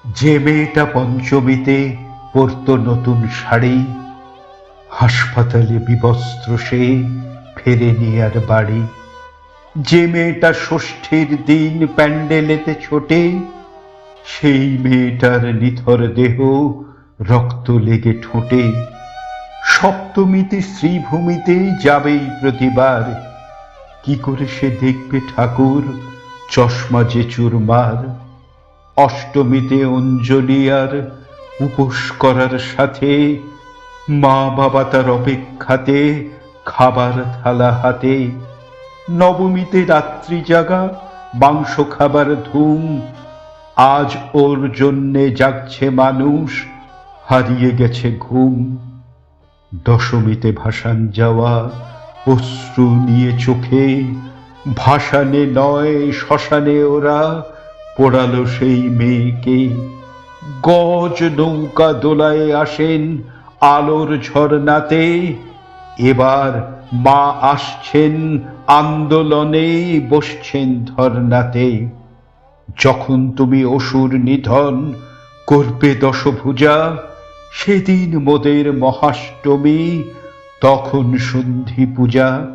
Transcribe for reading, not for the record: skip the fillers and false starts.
যে মেয়েটা পঞ্চমীতে পরত নতুন শাড়ি, হাসপাতালে বিবস্ত্র সে ফেরেনি আর বাড়ি। যে মেয়েটা ষষ্ঠীর দিন প্যান্ডেলেতে ছোটে, সেই মেয়েটার নিথর দেহ রক্ত লেগে ঠোঁটে। সপ্তমীতে শ্রীভূমিতে যাবেই প্রতিবার, কি করে সে দেখবে ঠাকুর চশমা যে চুরমার। অষ্টমীতে অঞ্জলি আর উপোস করার সাথে, মা বাবা তার অপেক্ষাতে খাবার থালা হাতে। নবমীতে রাত্রি জাগা মাংস খাবার ধুম, আজ ওর জন্যে জাগছে মানুষ, হারিয়ে গেছে ঘুম। দশমীতে ভাসান যাওয়া অশ্রু নিয়ে চোখে, ভাসানে নয় শ্মশানে ওরা পোড়ালো সেই মেয়েকে। গজ নৌকা দোলায় আসেন আলোর ঝরনাতে, এবার মা আসছেন আন্দোলনে, বসছেন ধর্নাতে। যখন তুমি অসুর নিধন করবে দশভুজা, সেদিন মোদের মহাষ্টমী, তখন সন্ধি পূজা।